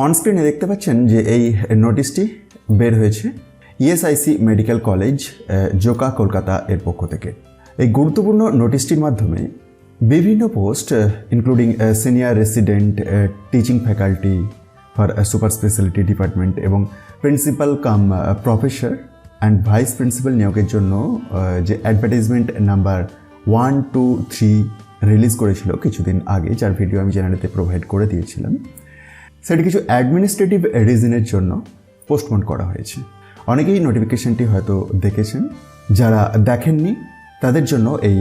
On স্ক্রিনে দেখতে পাচ্ছেন যে এই নোটিশটি বের হয়েছে ESIC medical college Joka Kolkata এর পক্ষ থেকে। এই গুরুত্বপূর্ণ নোটিশটির মাধ্যমে বিভিন্ন post including senior resident, teaching faculty for super speciality department এবং principal cum professor and vice principal নিয়োগের জন্য যে অ্যাডভার্টাইজমেন্ট নাম্বার 123 রিলিজ করেছিল কিছুদিন আগে, যার ভিডিও আমি চ্যানেলেতে প্রোভাইড করে দিয়েছিলাম, সেটি কিছু অ্যাডমিনিস্ট্রেটিভ রিজনের জন্য পোস্টপোন করা হয়েছে। অনেকেই নোটিফিকেশনটি হয়তো দেখেছেন, যারা দেখেননি তাদের জন্য এই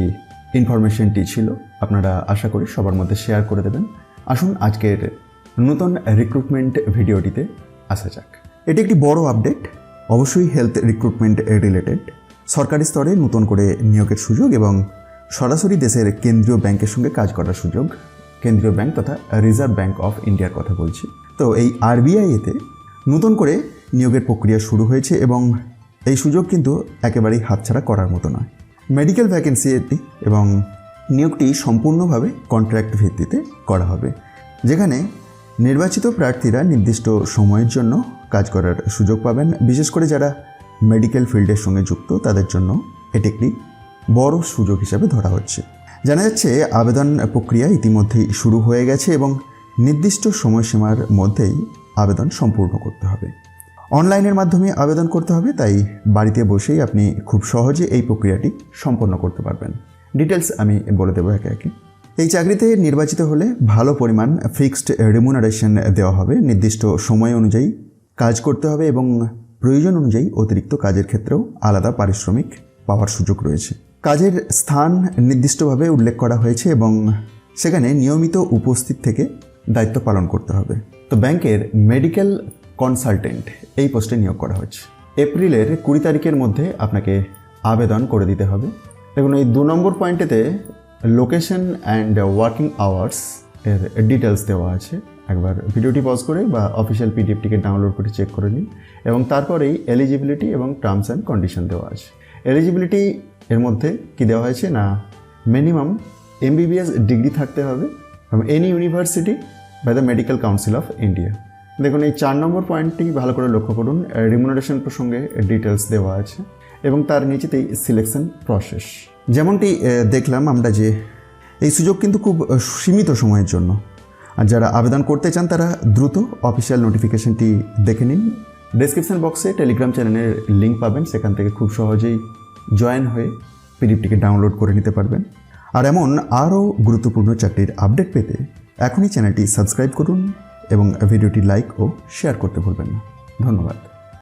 ইনফরমেশনটি ছিল। আপনারা আশা করি সবার মধ্যে শেয়ার করে দেবেন। আসুন আজকের নতুন রিক্রুটমেন্ট ভিডিওটিতে আসা যাক। এটি একটি বড় আপডেট, অবশ্যই হেলথ রিক্রুটমেন্ট রিলেটেড। সরকারি স্তরে নতুন করে নিয়োগের সুযোগ এবং সরাসরি দেশের কেন্দ্রীয় ব্যাংকের সঙ্গে কাজ করার সুযোগ, কেন্দ্রীয় ব্যাংক তথা রিজার্ভ ব্যাংক অফ ইন্ডিয়ার কথা বলছি। তো এই আরবিআইতে নতুন করে নিয়োগের প্রক্রিয়া শুরু হয়েছে এবং এই সুযোগ কিন্তু একেবারেই হাতছাড়া করার মতো নয়। মেডিকেল ভ্যাকেন্সি এটি এবং নিয়োগটি সম্পূর্ণভাবে কন্ট্রাক্ট ভিত্তিতে করা হবে, যেখানে নির্বাচিত প্রার্থীরা নির্দিষ্ট সময়ের জন্য কাজ করার সুযোগ পাবেন। বিশেষ করে যারা মেডিকেল ফিল্ডের সঙ্গে যুক্ত তাদের জন্য এটি একটি বড় সুযোগ হিসাবে ধরা হচ্ছে। জানা যাচ্ছে আবেদন প্রক্রিয়া ইতিমধ্যেই শুরু হয়ে গেছে এবং নির্দিষ্ট সময়সীমার মধ্যেই আবেদন সম্পূর্ণ করতে হবে। অনলাইনের মাধ্যমে আবেদন করতে হবে, তাই বাড়িতে বসেই আপনি খুব সহজে এই প্রক্রিয়াটি সম্পন্ন করতে পারবেন। ডিটেলস আমি বলে দেবো একে একে। এই চাকরিতে নির্বাচিত হলে ভালো পরিমাণ ফিক্সড রেমুনারেশন দেওয়া হবে, নির্দিষ্ট সময় অনুযায়ী কাজ করতে হবে এবং প্রয়োজন অনুযায়ী অতিরিক্ত কাজের ক্ষেত্রেও আলাদা পারিশ্রমিক পাওয়ার সুযোগ রয়েছে। কাজের স্থান নির্দিষ্টভাবে উল্লেখ করা হয়েছে এবং সেখানে নিয়মিত উপস্থিত থেকে দায়িত্ব পালন করতে হবে। তো ব্যাংকের মেডিকেল কনসালটেন্ট এই পোস্টে নিয়োগ করা হচ্ছে। এপ্রিলের 20 তারিখের মধ্যে আপনাকে আবেদন করে দিতে হবে। দেখুন, এই 2 নম্বর পয়েন্টেতে লোকেশন অ্যান্ড ওয়ার্কিং আওয়ার্স এর ডিটেলস দেওয়া আছে। একবার ভিডিওটি পজ করে বা অফিসিয়াল পিডিএফটিকে ডাউনলোড করে চেক করে নিন এবং তারপরেই এলিজিবিলিটি এবং টার্মস অ্যান্ড কন্ডিশন দেওয়া আছে। এলিজিবিলিটি এর মধ্যে কি দেওয়া হয়েছে না, মিনিমাম MBBS ডিগ্রি থাকতে হবে এবং any university by the Medical Council of India. দেখুন, এই 4 নম্বর পয়েন্টটি ভালো করে লক্ষ্য করুন। রিমুনারেশন প্রসঙ্গে ডিটেলস দেওয়া আছে এবং তার নিচেতেই সিলেকশন প্রসেস। যেমনটি দেখলাম আমরা যে এই সুযোগ কিন্তু খুব সীমিত সময়ের জন্য, আর যারা আবেদন করতে চান তারা দ্রুত অফিসিয়াল নোটিফিকেশনটি দেখে নিন। ডেসক্রিপশন বক্সে টেলিগ্রাম চ্যানেলের লিঙ্ক পাবেন, সেখান থেকে খুব সহজেই জয়েন হয়ে পিডিএফটিকে ডাউনলোড করে নিতে পারবেন। আর এমন আরও গুরুত্বপূর্ণ চাকরির আপডেট পেতে এখনই চ্যানেলটি সাবস্ক্রাইব করুন এবং ভিডিওটি লাইক ও শেয়ার করতে ভুলবেন না। ধন্যবাদ।